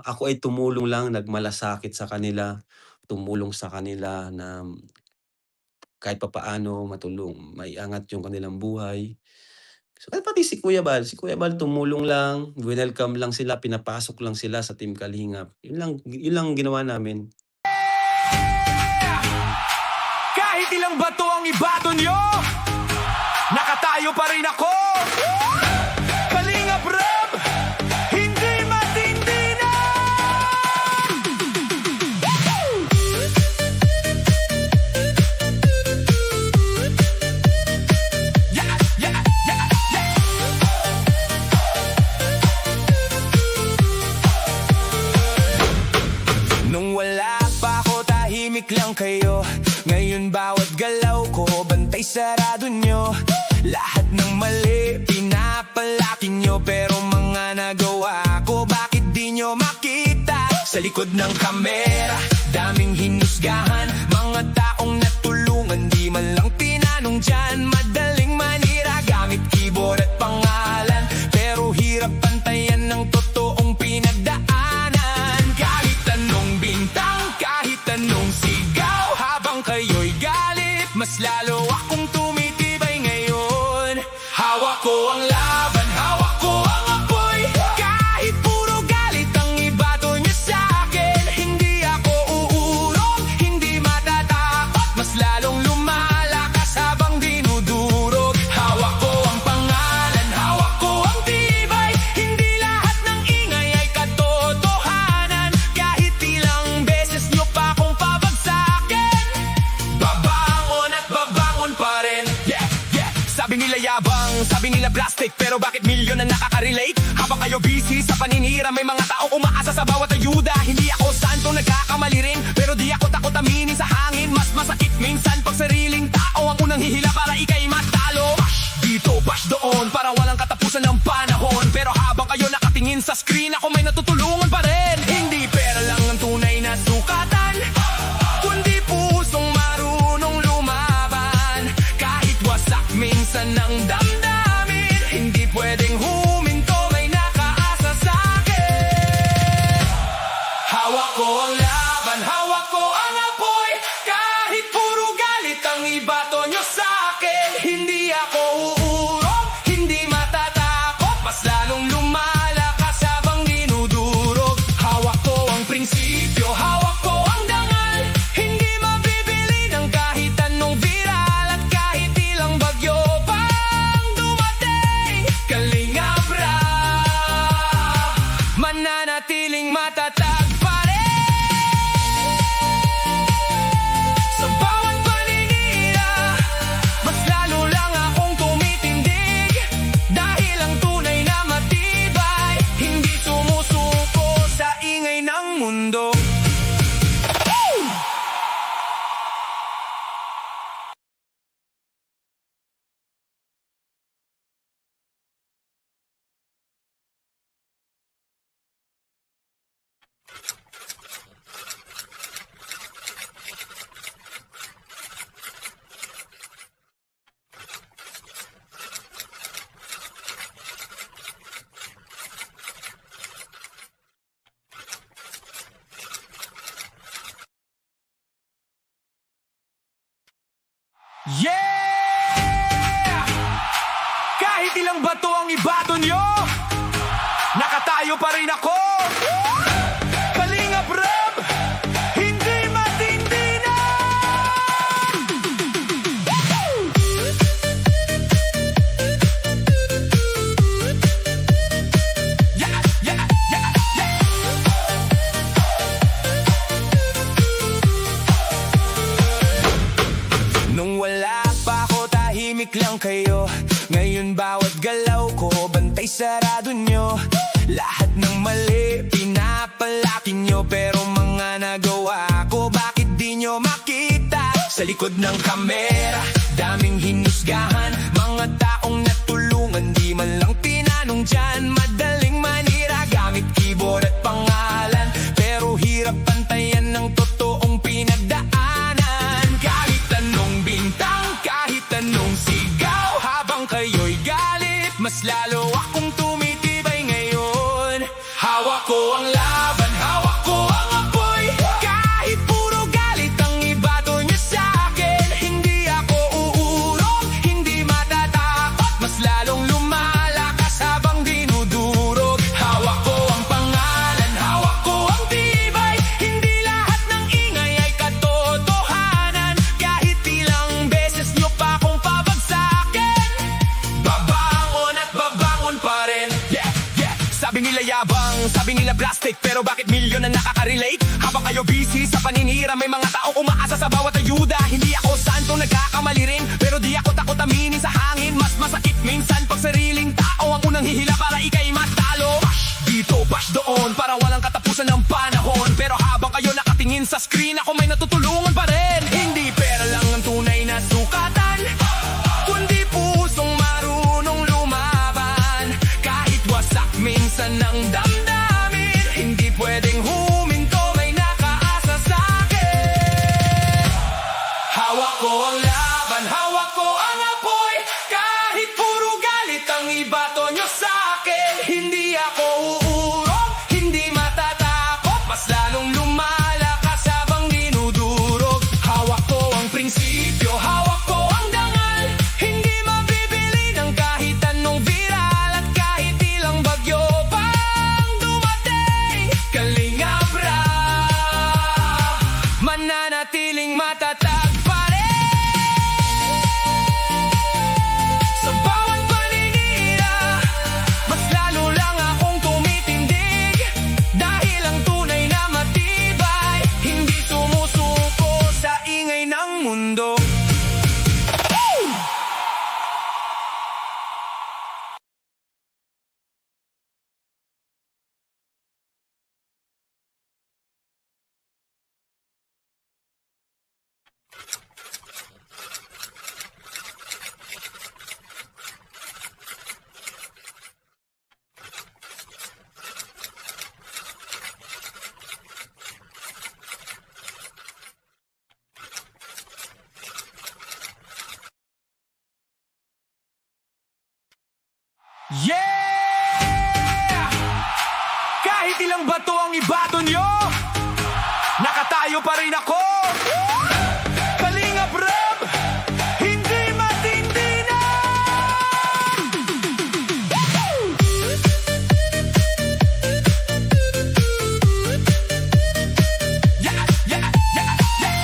ako ay tumulong lang, nagmalasakit sa kanila, tumulong sa kanila na kahit papaano maiangat yung kanilang buhay. So, kahit pati si Kuya Bal tumulong lang, winelcome lang sila, pinapasok lang sila sa Team Kalingap. Yun lang ginawa namin. Kahit ilang bato ang ibato nyo, nakatayo pa rin ako. Kalingap Rap, hindi matindi na. Yeah, yeah, yeah, yeah. Nung wala pa ako, tahimik lang kayo. Ngayon bawat galaw ko, bantay sarado nyo. Lahat ng mali, pinapalaki nyo. Pero mga nagawa ko, bakit di nyo makita? Sa likod ng kamera, daming hinusgahan. Mga taong natulungan, di man lang tinanong dyan. Madaling manira, gamit keyboard at pangalan. Pero hirap pantayan ng totoong pinagdaanan. Kahit anong bintang, kahit anong sigaw, habang kayo'y galit, mas lalo akong tumitibay ngayon. Hawak ko ang laban, hawak ko ang apoy. Kahit puro galit ang ibato niyo sa'kin, hindi ako uurong, hindi matatakot, mas lalong lumalakas habang dinudurog. Hawak ko ang pangalan, hawak ko ang tibay. Hindi lahat ng ingay ay katotohanan. Kahit ilang beses niyo pa akong pabagsakin, babangon at babangon pa rin. Yeah, yeah. Sabi nila yabang, sabi nila plastic, pero bakit milyon na nakaka-relate? Habang kayo busy sa paninira, may mga taong umaasa sa bawat ayuda. Hindi ako santo, nagkakamali rin, pero di ako takot aminin sa hangin. Mas masakit minsan pag sariling tao ang unang hihila para ikay matalo. Bash dito, bash doon, para walang katapusan ng panahon. Pero habang kayo nakatingin sa screen, ako may natutulungan pa rin. Hindi pera lang ang tunay na sukatan, kundi pusong marunong lumaban. Kahit wasak minsan ng damdamin, hindi pwedeng huminto, may nakaasa sa'kin. Hawak ko ang laban, hawak ko ang apoy. Kahit puro galit ang ibato nyo sa'kin, hindi ako uurong, hindi matatakot, mas lalong lumalakas habang dinudurog. Hawak ko ang prinsipyo, hawak ko ang dangal. Hindi mabibili ng kahit anong viral, at kahit ilang bagyo pang dumating, Kalingap Rap, mananatiling matatag pa rin. Sa bawat paninira, mas lalo lang akong tumitindig. Dahil ang tunay na matibay, hindi sumusuko sa ingay ng mundo. Yeah! Kahit ilang bato ang ibato nyo, nakatayo pa rin ako. Kalingap Rap, hindi matindi na. Yeah, yeah, yeah, yeah. Nung wala pa ako, tahimik lang kayo. Ngayon bawat galaw ko, bantay sarado nyo. Lahat ng mali, pinapalaki nyo. Pero mga nagawa ko, bakit di nyo makita? Sa likod ng kamera, daming hinusgahan. Mga taong natulungan, di man lang tinanong dyan. Madaling manira, gamit keyboard at pangalan. Pero hirap pantayan ng totoong pinagdaanan. Kahit anong bintang, kahit anong sigaw, habang kayo'y galit, mas lalo akong tumitibay ngayon. Hawak ko ang laban, nila plastic, pero bakit milyon na nakaka-relate? Habang kayo busy sa paninira, may mga taong umaasa sa bawat ayuda. Hindi ako santo, nagkakamali rin, pero di ako takot aminin sa hangin. Mas masakit minsan pag sariling tao ang unang hihila para ika'y matalo. Dito, bash doon, para walang katapusan ng panahon. Pero habang kayo nakatingin sa screen, ako may natutulungan pa rin. Hindi pera lang ang tunay na sukatan, kundi pusong marunong lumaban. Kahit wasak minsan ng damdamin, hindi pwedeng huminto, may nakaasa sa'kin. Hawak ko ang laban, hawak ko ang apoy. Kahit puro galit ang ibato nyo sa'kin, hindi ako uurong, hindi matatakot. Mas lalong lumalakas habang dinudurog. Hawak ko ang prinsipyo, hawak ko ang dangal. Hindi mabibili ng kahit anong viral at kahit ilang bagyo pang dumating. Kalingap Rap, mananatiling matatag pa rin. Sa bawat paninira, mas lalo lang akong tumitindig. Dahil ang tunay na matibay, hindi sumusuko sa ingay ng mundo. Yeah! Kahit ilang bato ang ibato nyo, nakatayo pa rin ako. Kalingap Rap, hindi matindi na. Yeah, yeah, yeah, yeah.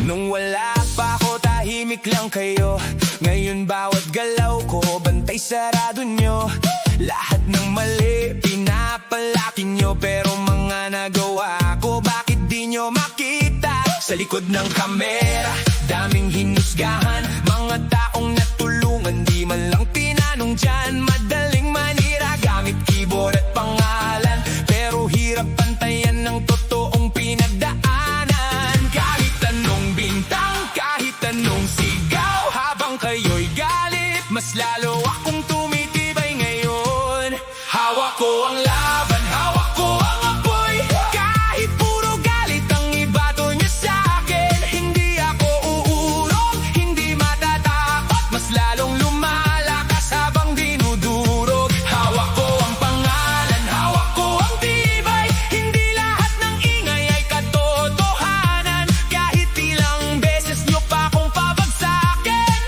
Nung wala pa ako, tahimik lang kayo. Ngayon bawat galaw ko, bantay sarado nyo. Lahat ng mali, pinapalaki nyo. Pero mga nagawa ko, bakit di nyo makita? Sa likod ng kamera, daming hinusgahan. Mga taong natulungan, di man lang tinanong dyan. Madaling manira, gamit keyboard at pangalan. Pero hirap pantayan ng totoong pinagdaanan. Kahit anong bintang, kahit anong sigaw, habang kayo'y galit, mas lalo akong tumitibay ngayon. Hawak ko ang laban, hawak ko ang apoy. Kahit puro galit ang ibato nyo sa'kin, hindi ako uurong, hindi matatakot. Mas lalong lumalakas habang dinudurog. Hawak ko ang pangalan, hawak ko ang tibay. Hindi lahat ng ingay ay katotohanan. Kahit ilang beses nyo pa akong pabagsakin,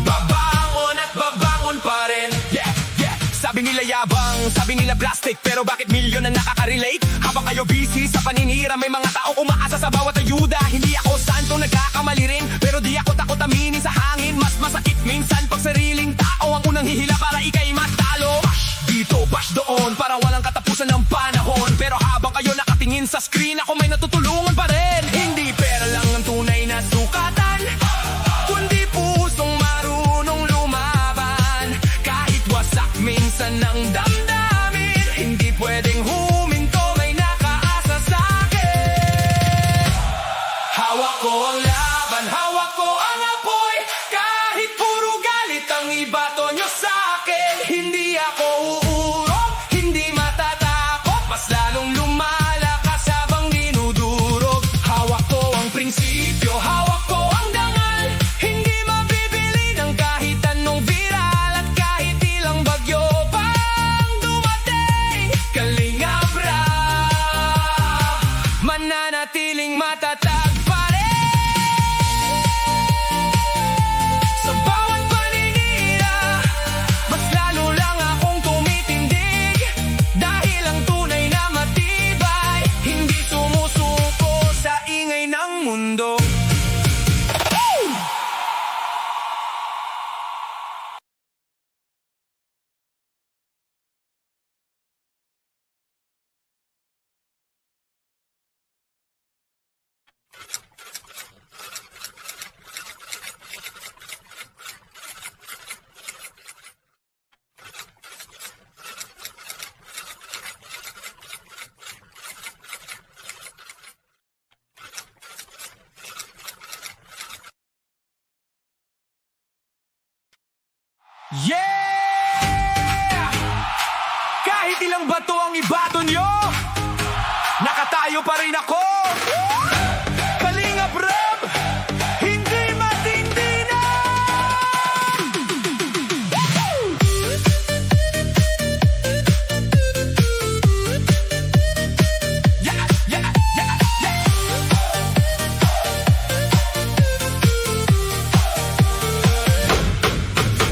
babangon at babangon pa rin. Yeah, yeah. Sabi nila yabang, sabi nila plastic, pero bakit milyon na nakaka-relate? Habang kayo busy sa paninira, may mga taong umaasa sa bawat ayuda. Hindi ako santo, nagkakamali rin, pero di ako takot aminin sa hangin. Mas masakit minsan pag sariling tao ang unang hihila para ika'y matalo. Dito, bash doon, para walang katapusan ng panahon. Pero habang kayo nakatingin sa screen, ako may natutulungan pa rin. Hindi pera lang ang tunay na sukatan, kundi pusong marunong lumaban. Kahit wasak minsan ng damdamin, hindi pwedeng huminto, may nakaasa sa'kin. Hawak ko ang laban, hawak ko ang apoy. Kahit puro galit ang ibato nyo sa'kin, hindi ako uurong, hindi matatakot. Mas lalong lumalakas habang dinudurog. Hawak ko ang prinsipyo, hawak ko ang dangal. Hindi mabibili ng kahit anong viral at kahit ilang bagyo pang dumating. Kalingap Rap, mananatiling matatag pa rin. Sa bawat paninira, mas lalo lang akong tumitindig. Dahil ang tunay na matibay, hindi sumusuko sa ingay ng mundo. Yeah! Kahit ilang bato ang ibato nyo, nakatayo pa rin ako. Kalingap Rap, hindi matindi na. Yeah, yeah, yeah, yeah.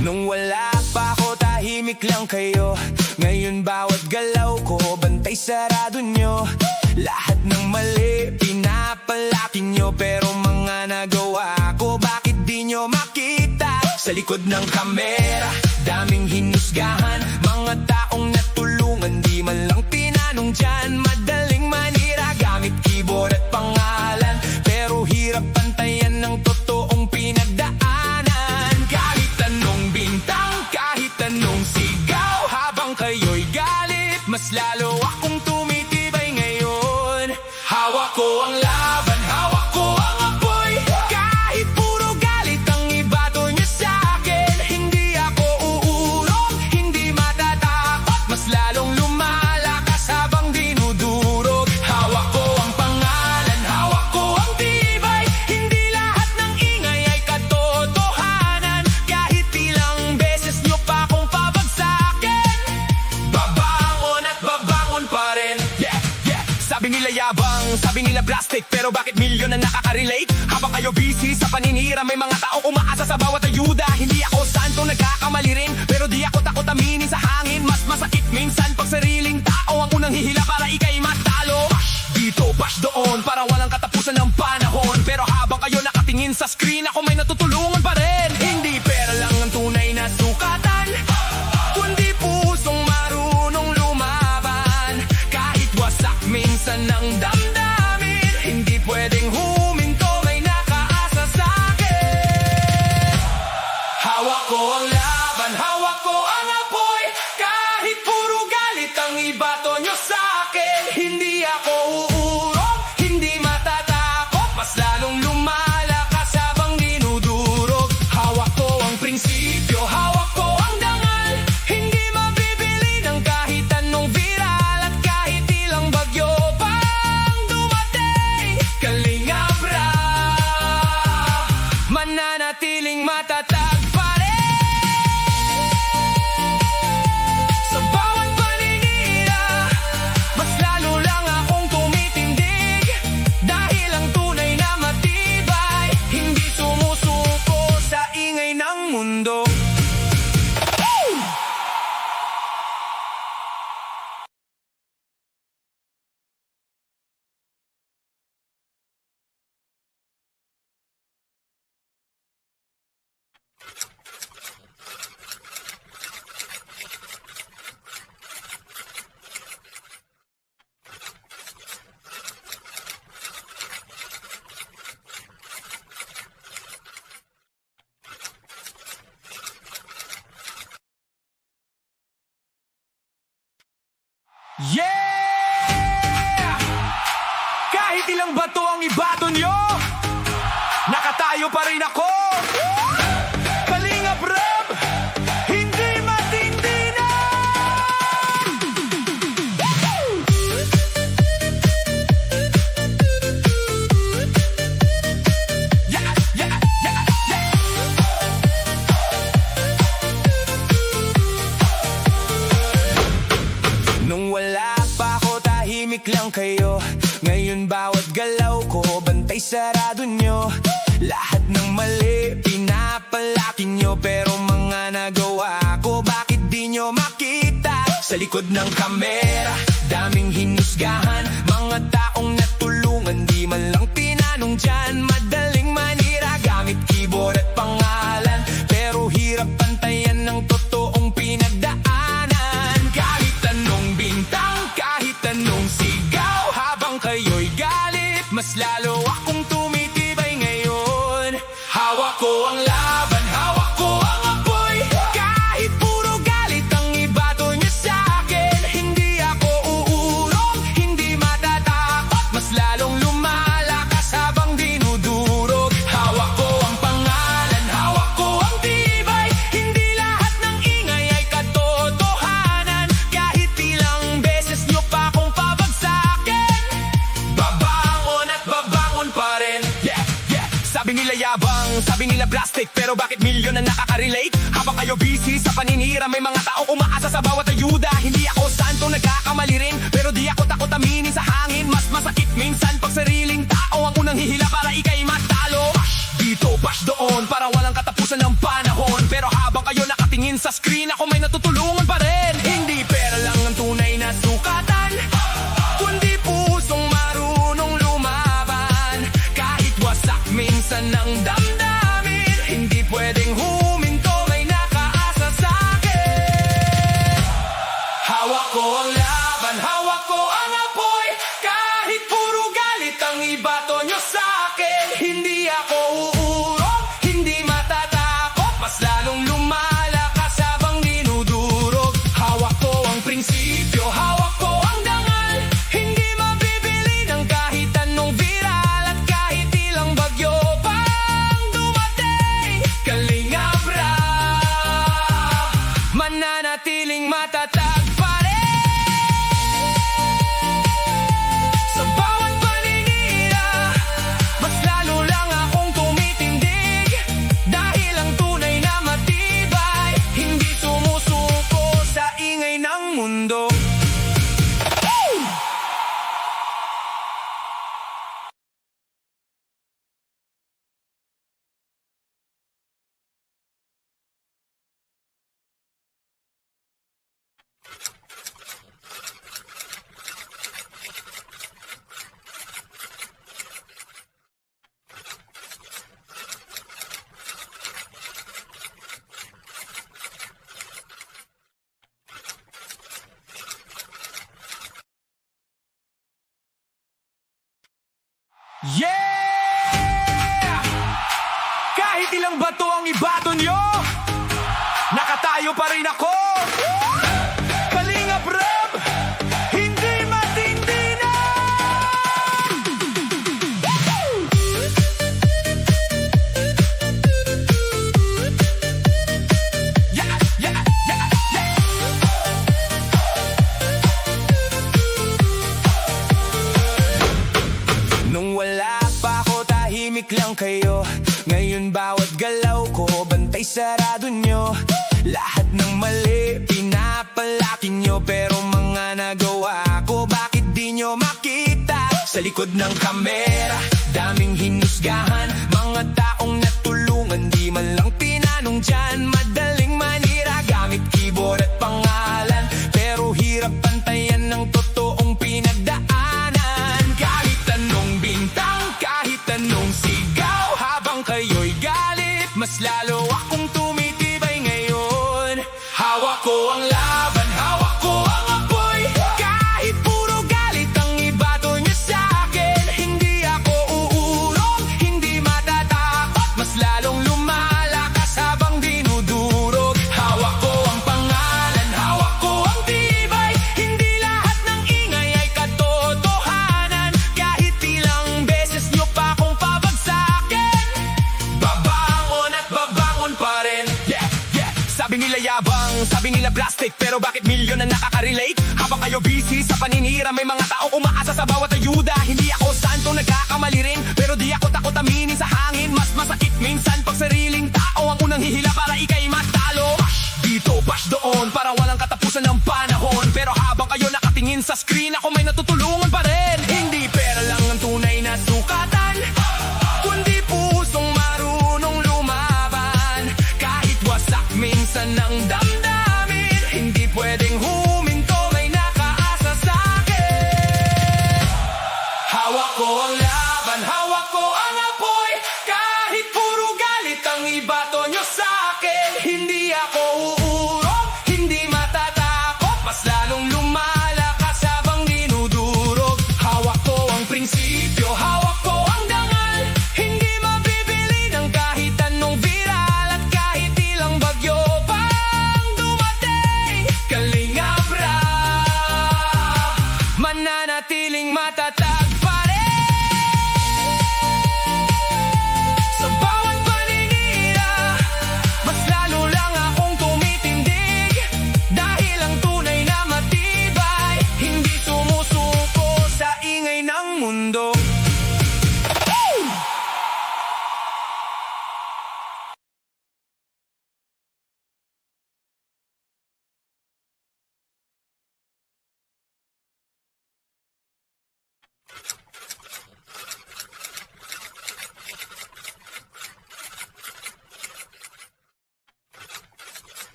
Nung wala pa ako, tahimik lang kayo. Ngayon bawat galaw ko, bantay sarado nyo. Lahat ng mali, pinapalaki nyo. Pero mga nagawa ko, bakit di nyo makita? Sa likod ng kamera, daming hinusgahan. Mga taong natulungan, di man lang tinanong dyan. Madaling manira, gamit keyboard at pangalan. Pero hirap pantayan ng totoong pinagdaanan. Kahit anong bintang, kahit anong sigaw, habang kayo'y galit, mas lalo akong tumitibay ngayon. Hawak ko ang laban, hawak ko ang apoy. Kahit puro galit ang ibato niyo sa'kin, hindi ako uurong, hindi matatakot, mas lalong lumalakas habang dinudurog. Hawak ko ang pangalan, hawak ko ang tibay. Hindi lahat ng ingay ay katotohanan. Kahit ilang beses niyo pa akong pabagsakin, babangon at babangon pa rin. Yeah, yeah. Sabi nila yabang, sabi nila plastic, pero bakit milyon na nakaka-relate? Habang kayo busy sa paninira, may mga taong umaasa sa bawat ayuda. Hindi ako santo, nagkakamali rin, pero di ako takot aminin sa hangin. Mas masakit minsan pag sariling tao ang unang hihila para ikay matalo. Bash dito, bash doon, para walang katapusan ng panahon. Pero habang kayo nakatingin sa screen, ako may natutulungan pa rin. Hindi pera lang ang tunay na sukatan, kundi pusong marunong lumaban. Kahit wasak minsan ng damdamin, hindi pwedeng huminto, may nakaasa sa'kin. Hawak ko ang laban, hawak ko ang apoy. Kahit puro galit ang ibato nyo sa'kin, hindi ako uurong, hindi matatakot, mas lalong lumalakas habang dinudurog. Hawak ko ang prinsipyo, hawak ko ang dangal. Hindi mabibili ng kahit anong viral, at kahit ilang bagyo pang dumating, Kalingap Rap, mananatiling matatag pa rin. Sa bawat paninira, mas lalo lang akong tumitindig. Dahil ang tunay na matibay, hindi sumusuko sa ingay ng mundo. Yeah! Kahit ilang bato ang ibato nyo, nakatayo pa rin ako. Kalingap Rap, hindi matindi na. Yeah, yeah, yeah, yeah. Nung wala pa ako, tahimik lang kayo. Ngayon bawat galaw ko, bantay sarado nyo. Lahat ng mali, pinapalaki nyo. Pero mga nagawa ko, bakit di nyo makita? Sa likod ng kamera, daming hinusgahan. Mga taong natulungan, di man lang tinanong dyan. Madaling manira, gamit keyboard at pangalan. Pero hirap pantayan ng totoong pinagdaanan. Kahit anong bintang, kahit anong sigaw, habang kayo'y galit, mas lalo akong tumitibay ngayon. Hawak ko ang laban, hawak ko ang apoy. Kahit puro galit ang ibato niya sa'kin, hindi ako uurong, hindi matatakot, mas lalong lumalakas habang dinudurog. Hawak ko ang pangalan, hawak ko ang tibay, hindi lahat ng ingay ay katotohanan. Kahit ilang beses niyo pa akong pabagsakin, babangon at babangon pa rin. Yeah, yeah. Sabi nila yabang, sabi nila plastic, pero bakit milyon ang nakaka-relate? Habang kayo busy sa paninira, may mga taong umaasa sa bawat ayuda. Hindi ako santo, nagkakamali rin, pero di ako takot aminin sa hangin. Mas masakit minsan pag sariling tao ang unang hihila para ika'y matalo. Bash dito, bash doon, para walang katapusan ng panahon. Pero habang kayo nakatingin sa screen, ako may natutulungan pa rin. Hindi pera lang ang tunay na sukatan, kundi pusong marunong lumaban. Kahit wasak minsan ng damdamin, hindi pwedeng huminto, may nakaasa sa'kin. Hawak ko ang laban, hawak ko ang apoy. Kahit puro galit ang ibato nyo sa'kin, hindi ako uurong, hindi matatakot, mas lalong lumalakas habang dinudurog. Hawak ko ang prinsipyo, hawak ko ang dangal, hindi mabibili ng kahit anong viral. At kahit ilang bagyo pang dumating, Kalingap Rap mananatiling matatag pa rin. Sa bawat paninira, mas lalo lang akong tumitindig, dahil ang tunay na matibay, hindi sumusuko sa ingay ng mundo. Yeah! Kahit ilang bato ang ibato nyo, nakatayo pa rin ako. Kalingap Rap, hindi matindi na. Yeah, yeah, yeah, yeah. Nung wala pa ako, tahimik lang kayo. Ngayon bawat galaw ko, bantay sarado nyo. Lahat ng mali, pinapalaki nyo. Pero mga nagawa ko, bakit di nyo makita? Sa likod ng kamera, daming hinusgahan. Mga taong natulungan, di man lang tinanong dyan. Madaling manira, gamit keyboard at pangalan, pero hirap pantayan ng totoong pinagdaanan. Kahit anong bintang, kahit anong sigaw, habang kayo'y galit, mas lalo akong tumitibay ngayon. Hawak ko ang laban, hawak ko ang apoy. Kahit puro galit ang ibato nyo sa'kin, hindi ako uurong, hindi matatakot, mas lalong lumalakas habang dinudurog. Hawak ko ang pangalan, hawak ko ang tibay, hindi lahat ng ingay ay katotohanan. Kahit ilang beses nyo pa akong pabagsakin, babangon at babangon pa rin. Yeah, yeah. Sabi nila yabang, sabi nila plastic, pero bakit milyon ang nakaka-relate? Habang kayo busy sa paninira, may mga taong umaasa sa bawat ayuda. Hindi ako santo, nagkakamali rin, pero di ako takot aminin sa hangin. Mas masakit minsan pag sariling tao ang unang hihila para ika'y matalo. Bash dito, bash doon, para walang katapusan ng panahon. Pero habang kayo nakatingin sa screen, ako may natutulungan pa rin. Hindi pera lang ang tunay na sukatan, kundi pusong marunong lumaban. Kahit wasak minsan ng damdamin, hindi pwedeng huminto, may nakaasa sa'kin. Hawak ko ang laban, hawak ko ang apoy. Kahit puro galit ang ibato nyo sa'kin, hindi ako uurong, hindi matatakot, mas lalong lumalakas habang dinudurog. Hawak ko ang prinsipyo, hawak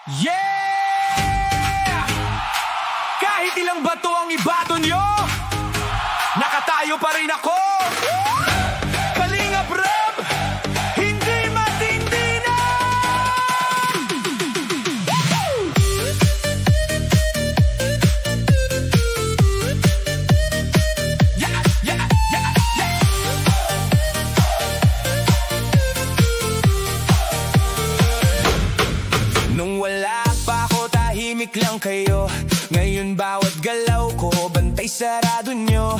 Yeah! Kahit ilang bato ang ibato nyo, nakatayo pa rin ako. Kalingap Rap, hindi matindi na. Yeah, yeah, yeah, yeah. Nung wala pa ako, tahimik lang kayo. Ngayon bawat galaw ko, bantay sarado nyo.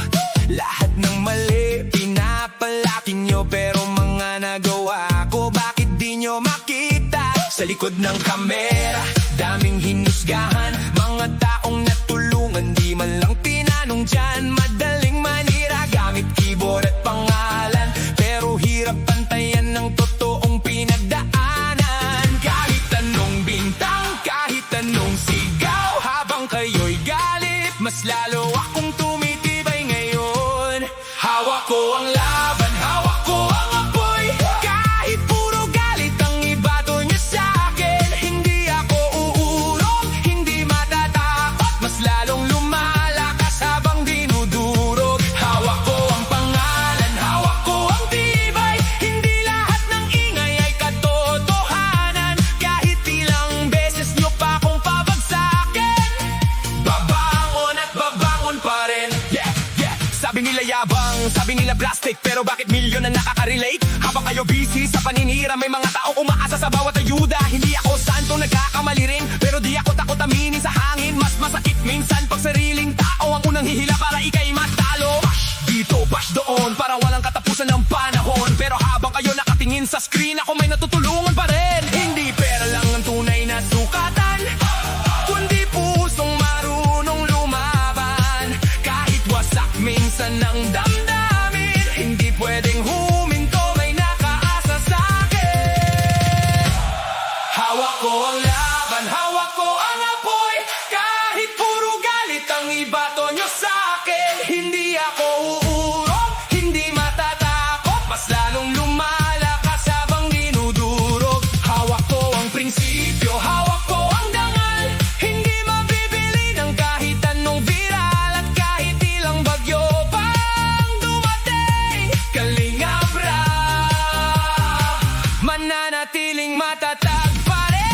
Lahat ng mali, pinapalaki nyo. Pero mga nagawa ko, bakit di nyo makita? Sa likod ng kamera, daming hinusgahan. Mga taong natulungan, di man lang tinanong dyan. Madaling manira, gamit keyboard at pangalan. Pero hirap pantayan ng totoong pinagdaanan. Kahit anong bintang, kahit anong sigaw, habang kayo'y galit, mas lalo akong tumitibay ngayon. Hawak ko ang laban, hawak ko ang apoy. Kahit puro galit ang ibato niyo sa'kin, hindi ako uurong, hindi matatakot, mas lalong lumalakas habang dinudurog. Hawak ko ang pangalan, hawak ko ang tibay. Hindi lahat ng ingay ay katotohanan. Kahit ilang beses niyo pa akong pabagsakin, babangon at babangon pa rin. Yeah, yeah. Sabi nila yabang, sabi nila plastic, pero bakit milyon na nakaka-relate? Habang kayo busy sa paninira, may mga taong umaasa sa bawat ayuda. Hindi ako santo, nagkakamali rin, pero di ako takot aminin sa hangin. Mas masakit minsan pag sariling tao ang unang hihila para ika'y matalo. Bash dito, bash doon, para walang katapusan ng panahon. Pero habang kayo nakatingin sa screen, ako may natutulungan pa rin. Hindi pera lang ang tunay na sukatan, kundi pusong marunong lumaban. Kahit wasak minsan ng damdamin, hindi pwedeng huminto, may nakaasa sa'kin. Hawak ko ang laban, hawak ko ang apoy. Kahit puro galit ang ibato nyo sa'kin, hindi ako uurong, hindi matatakot, mas lalong lumalakas habang dinudurog. Hawak ko ang prinsipyo, hawak ko ang dangal. Hindi mabibili ng kahit anong viral, at kahit ilang bagyo pang dumating, Kalingap Rap, mananatiling matatag pa rin.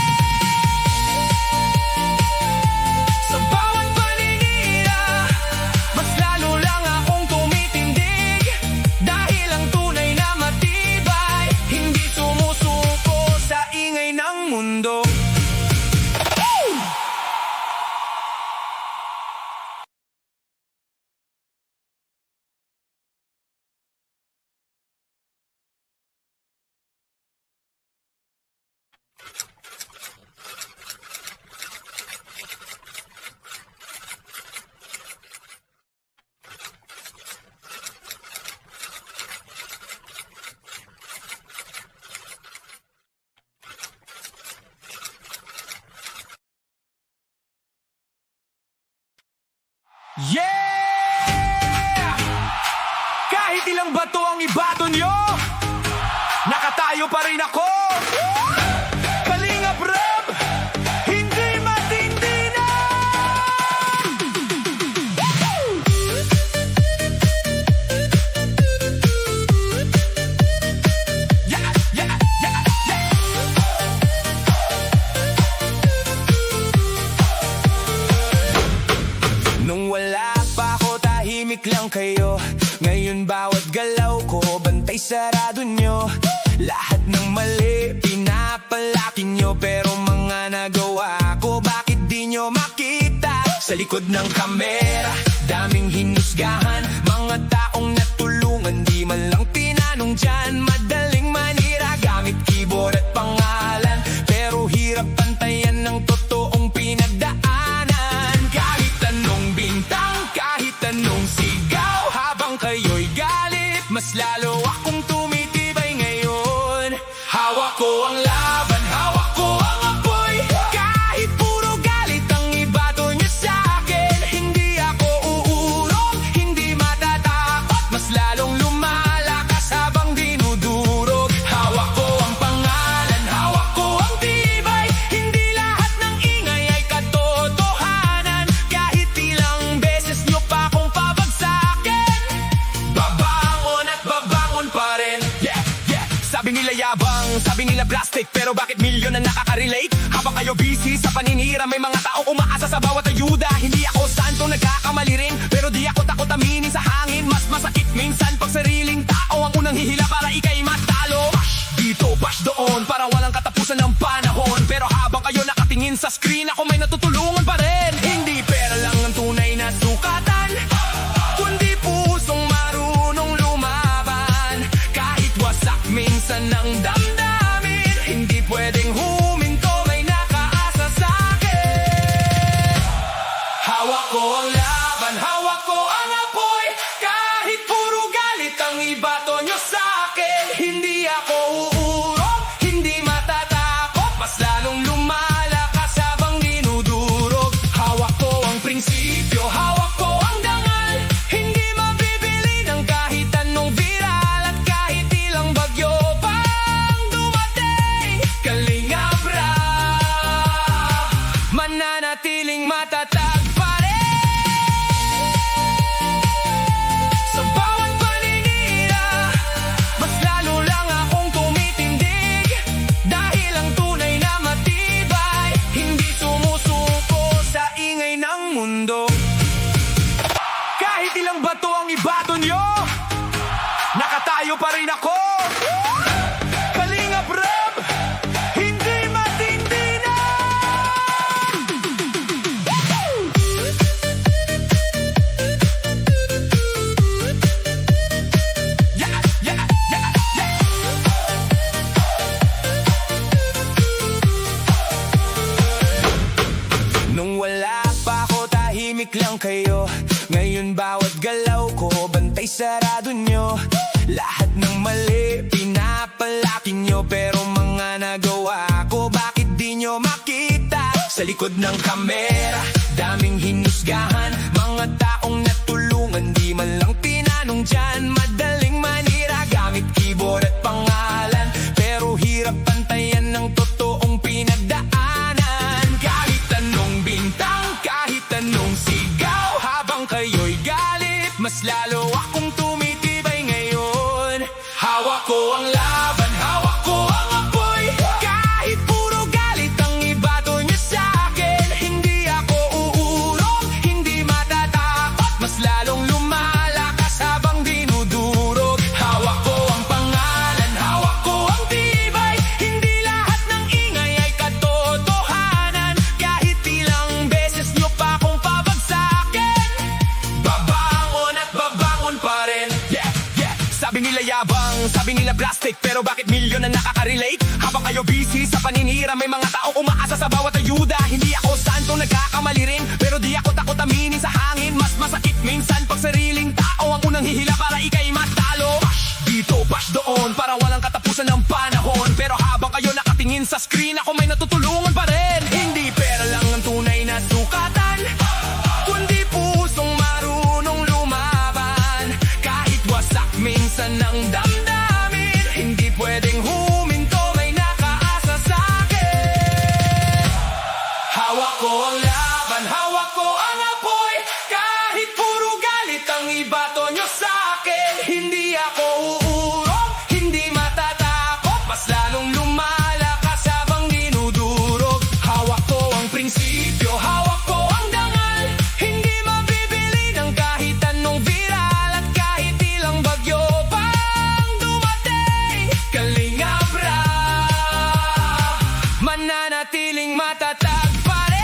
Sa bawat paninira, mas lalo lang akong tumitindig. Dahil ang tunay na matibay, hindi sumusuko sa ingay ng mundo. Yeah! Kahit ilang bato ang ibato nyo, nakatayo pa rin ako. Kalingap Rap, hindi matindi na. Yeah, yeah, yeah, yeah. Nung wala pa ako, tahimik lang kayo. Ngayon bawat galaw ko, bantay sarado nyo. Lahat ng mali, pinapalaki nyo. Pero mga nagawa ko, bakit di nyo makita? Sa likod ng kamera, daming hinusgahan. Mga taong natulungan, di man lang tinanong dyan. Madaling manira, gamit keyboard at pangalan. Pero hirap pantayan ng totoong pinagdaanan. Kahit anong bintang, kahit anong sigaw, habang kayo'y galit, mas lalo akong tumitibay ngayon. Hawak ko ang laban, hawak ko ang apoy. Kahit puro galit ang ibato nyo sa'kin, hindi ako uurong, hindi matatakot, mas lalong lumalakas habang dinudurog. Hawak ko ang pangalan, hawak ko ang tibay. Hindi lahat ng Sabi nila yabang, sabi nila plastic, pero bakit milyon na nakaka-relate? Habang kayo busy sa paninira, may mga taong umaasa sa bawat ayuda. Hindi ako santo, nagkakamali rin, pero di ako takot aminin sa hangin. Mas masakit minsan pag sariling tao ang unang hihila para ikay matalo. Bash dito, bash doon, para walang katapusan ng panahon. Pero habang kayo nakatingin sa screen, ako may natutulungan pa rin. Hindi pera lang ang tunay na sukatan, kundi pusong marunong lumaban. Kahit wasak minsan ng damdamin, hindi pwedeng huminto, may nakaasa sa'kin. Hawak ko ang laban, hawak ko ang apoy. Kahit puro galit ang ibato nyo sa'kin, hindi ako uurong, hindi matatakot. Mas lalong lumalakas habang dinudurog. Hawak ko ang prinsipyo, hawak ko ang dangal. Hindi mabibili ng kahit anong viral. At kahit ilang bagyo pang dumating, Kalingap Rap mananatiling matatag pa rin. Sa bawat paninira, mas lalo lang akong tumitindig. Dahil ang tunay na matibay, hindi sumusuko sa ingay ng mundo. Kahit ilang bato ang ibato nyo, nakatayo pa rin ako. Kalingap Rap, hindi matindi na. Yeah, yeah, yeah, yeah. Nung wala pa ako, tahimik lang kayo. Ngayon bawat galaw ko, bantay sarado nyo. Lahat ng mali, pinapalaki nyo. Pero mga nagawa ko, bakit di nyo makita? Sa likod ng kamera, daming hinusgahan. Mga taong natulungan, di man lang tinanong dyan. Madaling manira, gamit keyboard at pangalan. Pero hirap pantayan ng totoong pinagdaanan. Kahit anong bintang, kahit anong sigaw, habang kayo'y galit, mas lalo akong tumitibay ngayon. Hawak ko ang laban, hawak ko ang apoy. Kahit puro galit ang ibato niya sa'kin, hindi ako uurong, hindi matatakot. Mas lalong lumalakas habang dinudurog. Hawak ko ang pangalan, hawak ko ang tibay. Hindi lahat ng ingay ay katotohanan. Kahit ilang beses nyo pa akong pabagsakin, babangon at babangon pa rin. Yeah, yeah. Sabi nila yabang, sabi nila plastic, pero bakit milyon na nakaka-relate? Habang kayo busy sa paninira, may mga taong umaasa sa bawat ayuda. Hindi ako santo, nagkakamali rin, pero di ako takot aminin sa hangin. Mas masakit minsan pag sariling tao ang unang hihila para ikay matalo. Bash dito, bash doon, para walang katapusan ng panahon. Pero habang kayo nakatingin sa screen, ako may natutulungan pa rin. Hindi pera lang ang tunay na sukatan, kundi pusong marunong lumaban. Kahit wasak minsan ng damdamin, hindi pwedeng huminto, may nakaasa sa'kin. Hawak ko ang laban, hawak ko ang apoy. Kahit puro galit ang ibato nyo sa'kin, hindi ako uurong, hindi matatakot. Mas lalong lumalakas habang dinudurog. Hawak ko ang prinsipyo, hawak ko ang dangal. Hindi mabibili ng kahit anong viral. At kahit ilang bagyo pang dumating, Kalingap Rap mananatiling matatag pa rin.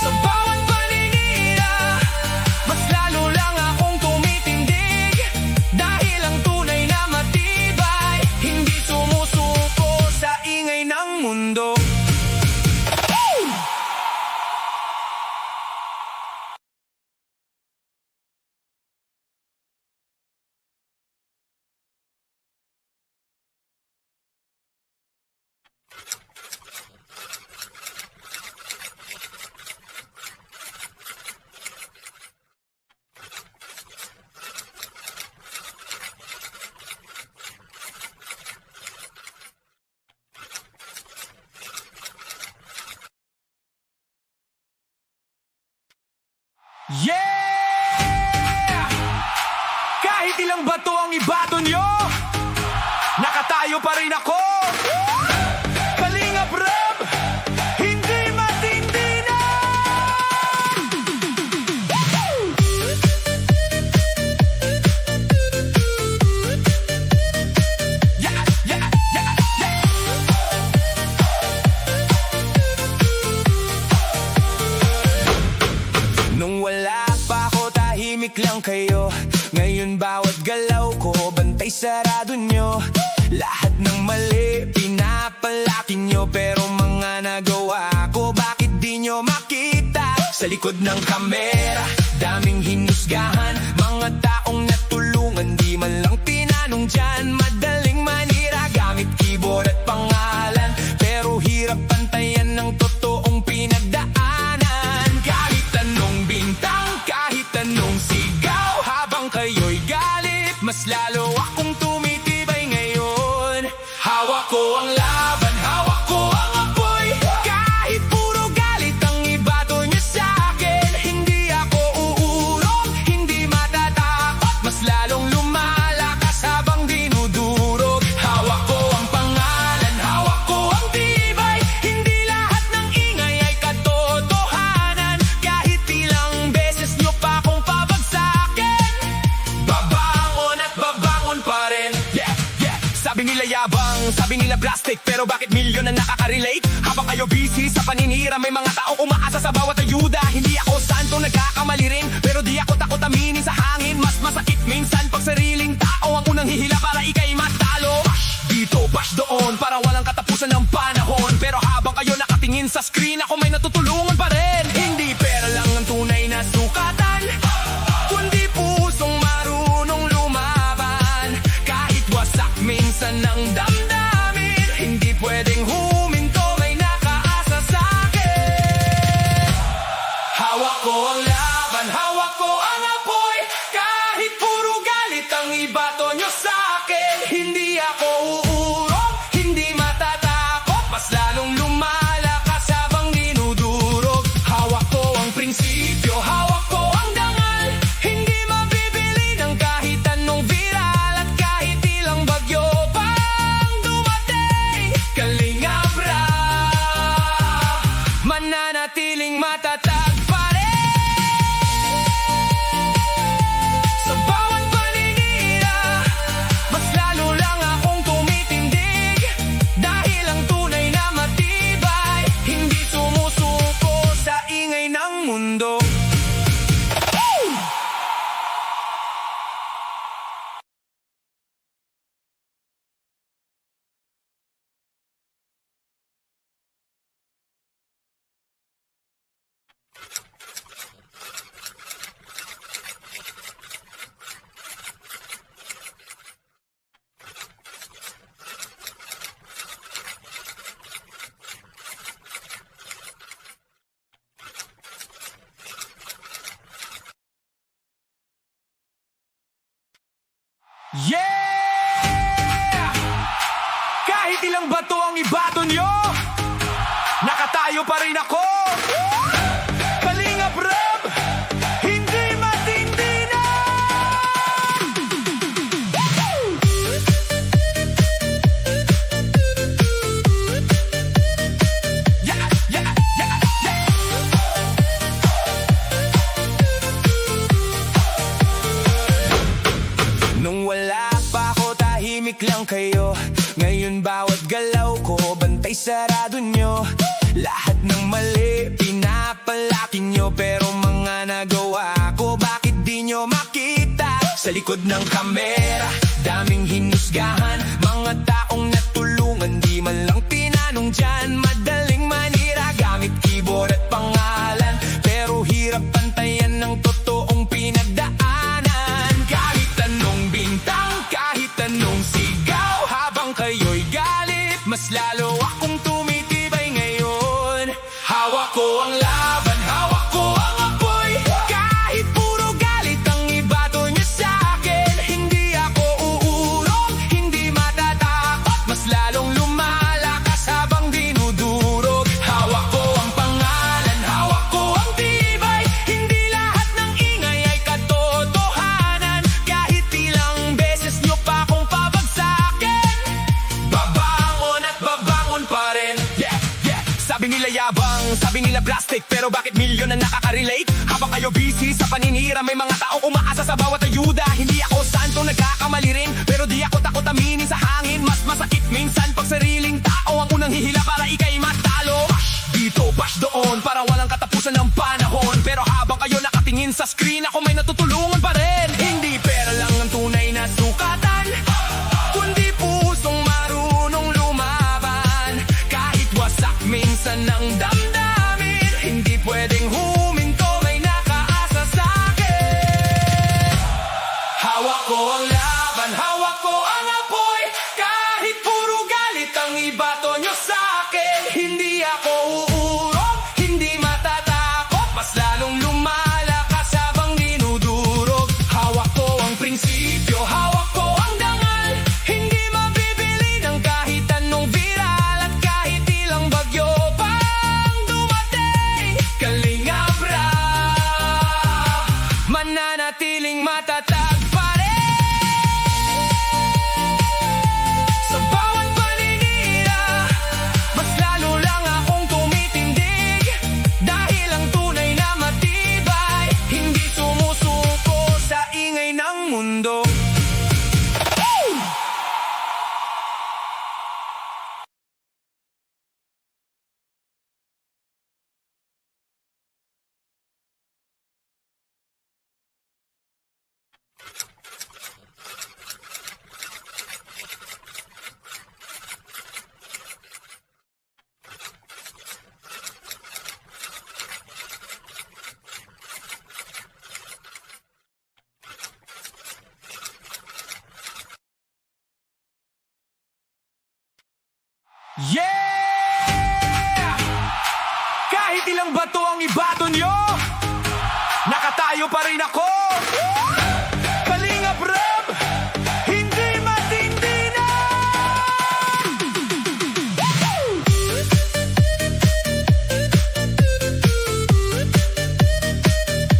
Sa bawat paninira, mas lalo lang akong tumitindig. Dahil ang tunay na matibay, hindi sumusuko sa ingay ng mundo. Yeah! Kahit ilang bato ang ibato niyo, rin ako. Kalingap Rap, hindi matindi na. Yeah, yeah, yeah, yeah. Nung wala pa ako, tahimik lang kayo. Ngayon bawat galaw ko, bantay sarado nyo. Lahat ng mali, pinapalaki nyo. Pero mga nagawa ko, bakit di nyo makita? Sa likod ng kamera, daming hinusgahan. Mga taong natulungan, di man lang tinanong dyan. Madaling manira, gamit keyboard at pangalan. Pero hirap pantayan ng totoong pinagdaanan. Kahit anong bintang, kahit anong sigaw, habang kayo'y galit, mas lalo akong tumitibay ngayon. Hawak ko ang laban, hawak ko ang apoy. Kahit puro galit ang ibato niyo sa'kin, hindi ako uurong, hindi matatakot, mas lalong lumalakas habang dinudurog. Hawak ko ang pangalan, hawak ko ang tibay. Hindi lahat ng ingay ay katotohanan. Kahit ilang beses niyo pa akong pabagsakin, babangon at babangon pa rin. Yeah, yeah. Sabi nila yabang, sabi nila plastic, pero bakit milyon na nakaka-relate? Habang kayo busy sa paninira, may mga taong umaasa sa bawat ayuda. Hindi ako santo, nagkakamali rin, pero di ako takot aminin sa hangin. Mas masakit minsan pag sariling tao ang unang hihila para ikay matalo. Bash dito, bash doon, para walang katapusan ng panahon. Pero habang kayo nakatingin sa screen, ako may natutulungan pa rin. Hindi pera lang ang tunay na sukatan, kundi pusong marunong lumaban. Kahit wasak minsan ng damdamin, hindi pwedeng huminto, may nakaasa sa'kin. Hawak ko ang laban, hawak ko ang apoy. Kahit puro galit ang ibato nyo sa'kin, hindi ako uurong, hindi matatakot, mas lalong lumalakas habang dinudurog. Hawak ko ang prinsipyo, hawak ko ang dangal. Hindi mabibili ng kahit anong viral, at kahit ilang bagyo pang dumating, Kalingap Rap, mananatiling matatag pa rin. Sa bawat paninira, mas lalo lang akong tumitindig. Dahil ang tunay na matibay, hindi sumusuko sa ingay ng mundo. Yeah! Kahit ilang bato ang ibato nyo, nakatayo pa rin ako. Kalingap Rap, hindi matindi na. Yeah, yeah, yeah, yeah. Nung wala pa ako, tahimik lang kayo. Ngayon bawat galaw ko, bantay sarado nyo. Lahat ng mali, pinapalaki nyo. Pero mga nagawa ko, bakit di nyo makita? Sa likod ng kamera, daming hinusgahan. Mga taong natulungan, di man lang tinanong dyan. Madaling manira, gamit keyboard at pangalan. Pero hirap pantayan ng totoong pinagdaanan. Kahit anong bintang, kahit anong sigaw, habang kayo'y galit, mas lalo akong tumitibay ngayon. Hawak ko ang laban, hawak ko ang apoy. Kahit puro galit ang ibato nyo sa'kin, hindi ako uurong, hindi matatakot, mas lalong lumalakas habang dinudurog. Hawak ko ang pangalan, hawak ko ang tibay. Hindi lahat ng ingay ay katotohanan. Kahit ilang beses nyo pa akong pabagsakin, nila plastic, pero bakit milyon ang nakaka-relate? Habang kayo busy sa paninira, may mga taong umaasa sa bawat ayuda. Hindi ako santo, nagkakamali rin, pero di ako takot aminin sa hangin. Mas masakit minsan pag sariling tao ang unang hihila para ika'y matalo. Bash dito, bash doon, para walang katapusan ng panahon. Pero habang kayo nakatingin sa screen, ako may natutulungan pa rin. Hindi pera lang ang tunay na sukatan, kundi pusong marunong lumaban. Kahit wasak minsan ng damdamin, hindi pwedeng huminto, may nakaasa sa'kin. Hawak ko ang laban, hawak ko ang apoy. Kahit puro galit ang ibato nyo sa'kin, hindi ako uurong, hindi matatakot. Mas lalong lumalakas habang dinudurog. Hawak ko ang prinsipyo, hawak ko ang dangal. Hindi mabibili ng kahit anong viral, at kahit ilang bagyo pang dumating, Kalingap Rap mananatiling matatag pa rin. Sa bawat paninira, mas lalo lang akong tumitindig. Dahil ang tunay na matibay, hindi sumusuko sa ingay ng mundo. Yeah! Kahit ilang bato ang ibato nyo, nakatayo pa rin ako. Kalingap Rap, hindi matindi na.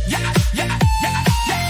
Yeah, yeah, yeah, yeah.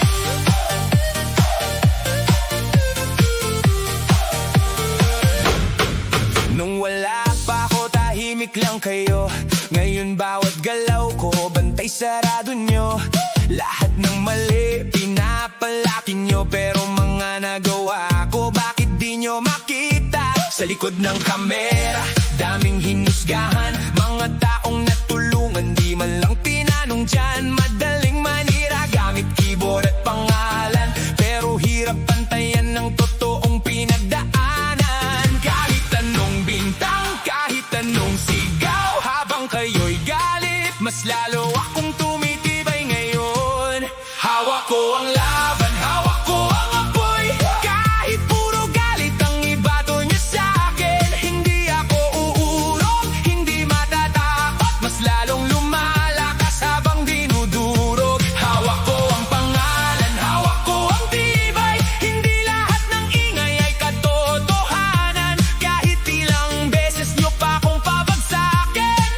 Nung wala pa ako, tahimik lang kayo. Ngayon bawat galaw ko, bantay sarado nyo. Lahat ng mali, pinapalaki nyo. Pero mga nagawa ko, bakit di nyo makita? Sa likod ng kamera, daming hinusgahan. Mga taong natulungan, di man lang tinanong dyan. Madaling manira, gamit keyboard at pangalan. Pero hirap pantayan ng totoong pinagdaanan. Kahit anong bintang, kahit anong sigaw, habang kayo'y galit, mas lalo akong tumitibay ngayon. Hawak ko ang laban, hawak ko ang apoy. Kahit puro galit ang ibato nyo sa'kin, hindi ako uurong, hindi matatakot. Mas lalong lumalakas habang dinudurog. Hawak ko ang pangalan, hawak ko ang tibay. Hindi lahat ng ingay ay katotohanan. Kahit ilang beses nyo pa akong pabagsakin,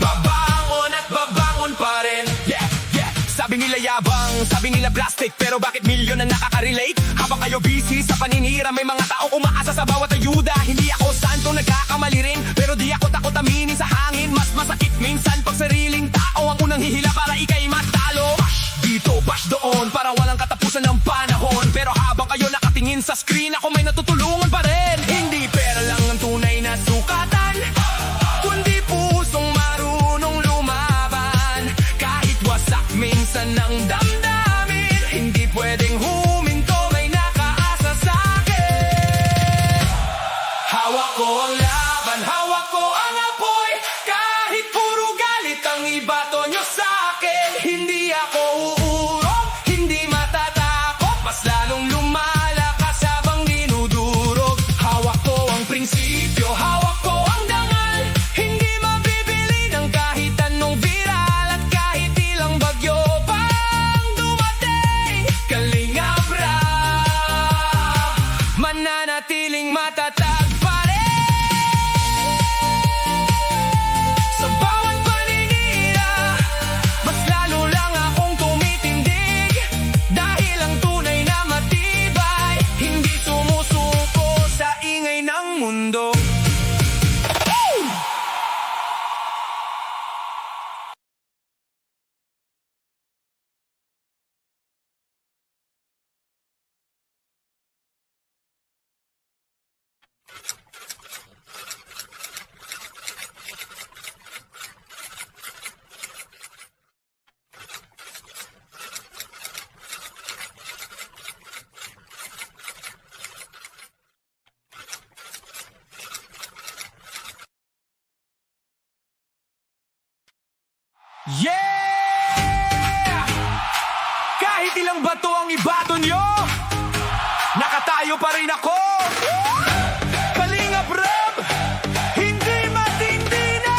babangon at babangon pa rin. Yeah, yeah. Sabi nila yabang, sabi nila plastic, pero bakit milyon ang nakaka-relate? Habang kayo busy sa paninira, may mga taong umaasa sa bawat ayuda. Hindi ako santo, nagkakamali rin, pero di ako takot aminin sa hangin. Mas masakit minsan pag sariling tao ang unang hihila para ika'y matalo. Bash dito, bash doon, para walang katapusan ng panahon. Pero habang kayo nakatingin sa screen, ako may natutulungan pa rin. Hindi pera lang ang tunay na sukatan, kundi pusong marunong lumaban. Kahit wasak minsan ng damdamin, hindi pwedeng huminto, may nakaasa sa'kin. Hawak ko ang laban, hawak ko ang apoy. Kahit puro galit ang ibato nyo sa'kin, hindi ako uurong, hindi matatakot. Mas lalong lumalakas habang dinudurog. Hawak ko ang prinsipyo, hawak ko ang dangal. Hindi mabibili ng kahit anong viral, at kahit ilang bagyo pang dumating, Kalingap Rap mananatiling matatag pa rin. Sa bawat paninira, mas lalo lang akong tumitindig. Dahil ang tunay na matibay, hindi sumusuko sa ingay ng mundo. Yeah! Kahit ilang bato ang ibato nyo, nakatayo pa rin ako. Kalingap Rab, hindi matindi na.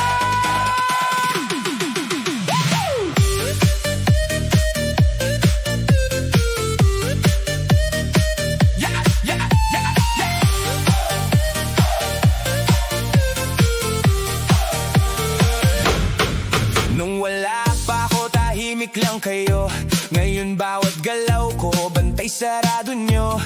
Yeah, yeah, yeah, yeah. Nung wala pa ako, tahimik lang kayo. Ngayon bawat galaw ko, bantay sarado nyo.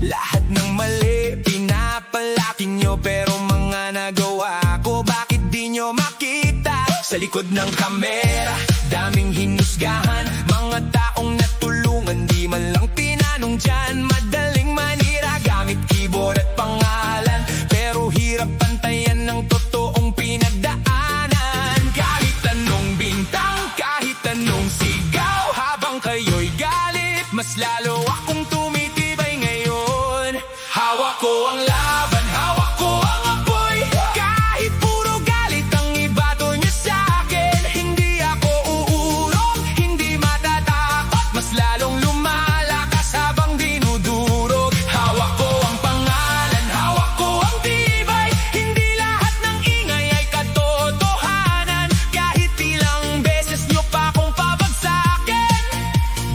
Lahat ng mali, pinapalaki nyo. Pero mga nagawa ko, bakit di nyo makita? Sa likod ng kamera, daming hinusgahan. Mga taong natulungan, di man lang tinanong dyan. Madaling manira, gamit keyboard at pangalan. Pero hirap pantayan ng totoong pinagdaanan. Kahit anong bintang, kahit anong sigaw, habang kayo'y galit, mas lalo akong tumitibay ngayon. Hawak ko ang laban, hawak ko ang apoy. Kahit puro galit ang ibato niyo sa'kin, hindi ako uurong, hindi matatakot, mas lalong lumalakas habang dinudurog. Hawak ko ang pangalan, hawak ko ang tibay. Hindi lahat ng ingay ay katotohanan. Kahit ilang beses niyo pa akong pabagsakin,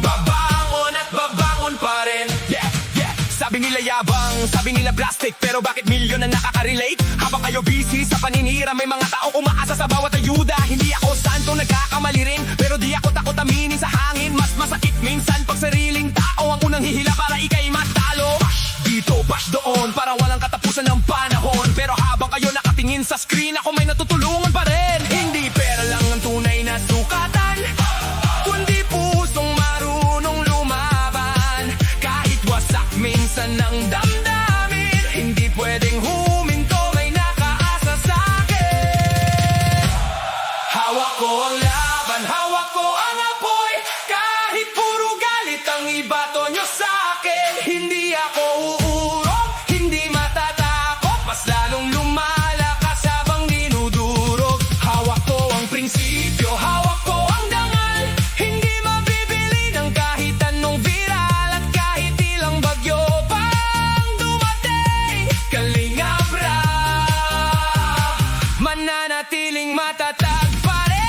babangon at babangon pa rin. Yeah, yeah. Sabi nila yabang, sabi nila plastic, pero bakit milyon na nakaka-relate? Habang kayo busy sa paninira, may mga taong umaasa sa bawat ayuda. Hindi ako santo, nagkakamali rin, pero di ako takot aminin sa hangin. Mas masakit minsan pag sariling tao ang unang hihila para ikay matalo. Bash dito, bash doon, para walang katapusan ng panahon. Pero habang kayo nakatingin sa screen, ako may natutulungan pa rin. Hindi pera lang ang tunay na sukatan, kundi pusong marunong lumaban. Kahit wasak minsan ng damdamin, hindi pwedeng huminto, may nakaasa sa'kin. Hawak ko ang laban, hawak ko ang apoy. Kahit puro galit ang ibato nyo sa'kin, hindi ako uurong, hindi matatakot, mas lalong lumalakas habang dinudurog. Hawak ko ang prinsipyo, hawak ko ang dangal. Hindi mabibili ng kahit anong viral, at kahit ilang bagyo pang dumating, Kalingap Rab, mananatiling matatag pa rin.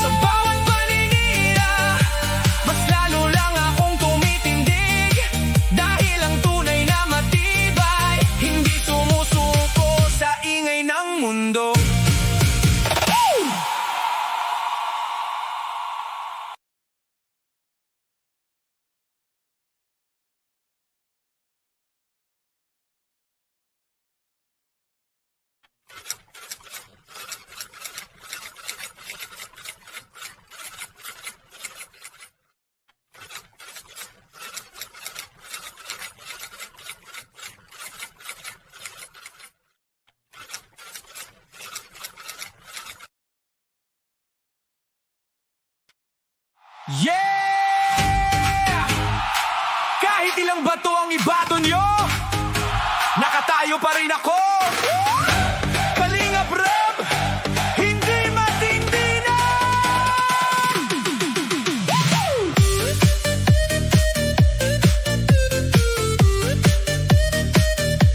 Sa bawat paninira, mas lalo lang akong tumitindig. Dahil ang tunay na matibay, hindi sumusuko sa ingay ng mundo. Yeah! Kahit ilang bato ang ibato nyo, nakatayo pa rin ako. Kalingap Rab, hindi matindi na.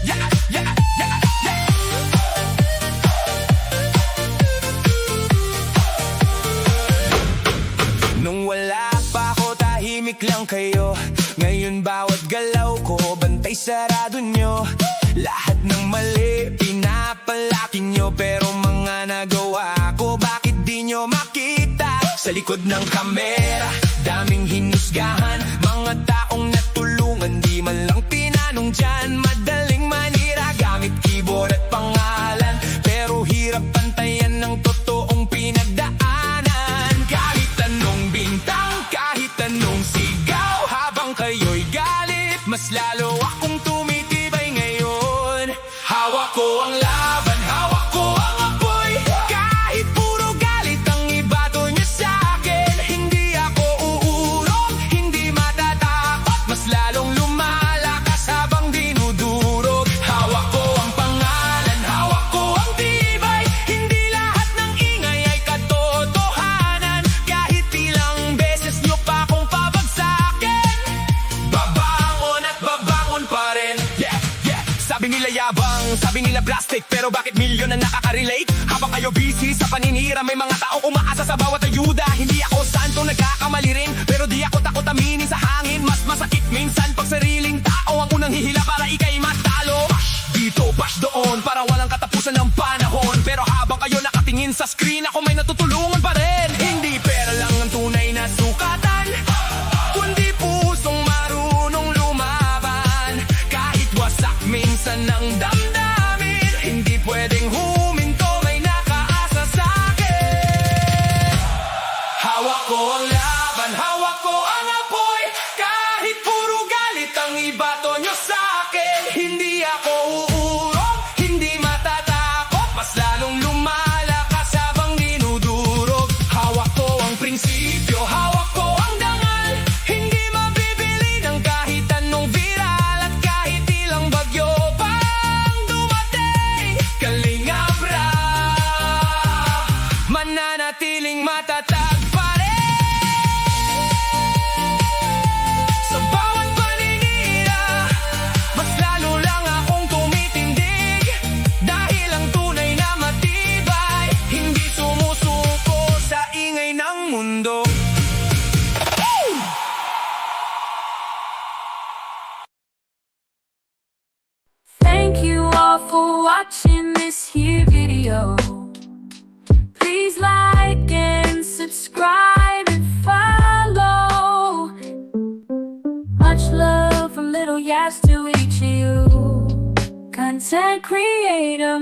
Yeah, yeah, yeah, yeah. Nung wala pa ako, tahimik lang kayo. Ngayon bawat galaw ko, bantay sarado nyo. Lahat ng mali, pinapalaki nyo. Pero mga nagawa ko, bakit di nyo makita? Sa likod ng kamera, daming hinusgahan. Mga taong natulungan, di man lang tinanong dyan. Madaling manira, gamit keyboard at pangalan. Pero hirap pantayan ng totoong pinagdaanan. Kahit anong bintang, kahit anong sigaw, habang kayo'y galit, mas lalo akong tumitibay ngayon. Hawak ko ang laban, hawak ko ang apoy. Kahit puro galit ang ibato nyo sa'kin, hindi ako uurong, hindi matatakot, mas lalong lumalakas habang dinudurog. Hawak ko ang pangalan, hawak ko ang tibay. Hindi lahat ng Sabi nila yabang, sabi nila plastic, pero bakit milyon na nakaka-relate? Habang kayo busy sa paninira, may mga taong umaasa sa bawat ayuda. Hindi ako santo, nagkakamali rin, pero di ako takot aminin sa hangin. Mas masakit minsan pag sariling tao ang unang hihila para ikay matalo. Bash dito, bash doon, para walang katapusan ng panahon. Pero habang kayo nakatingin sa screen, ako may natutulungan pa rin. Hindi pera lang ang tunay na sukatan, kundi pusong marunong lumaban. Kahit wasak minsan ng damdamin, hindi pwedeng huminto, may nakaasa sa'kin. Hawak ko ang laban, hawak ko ang apoy. Kahit puro galit ang ibato nyo sa'kin, hindi ako uurong, hindi matatakot. Mas lalong lumalakas habang dinudurog. Hawak ko ang prinsipyo, hawak ko ang dangal. Hindi mabibili ng kahit anong viral. At kahit ilang bagyo pang dumating, Kalingap Rap mananatiling matatag pa rin. Sa bawat paninira, mas lalo lang akong tumitindig. Dahil ang tunay na matibay, hindi sumusuko sa ingay ng mundo. Thank you all for watching this here video. Please like and subscribe and follow. Much love from Little Yas to each of you. Content creator.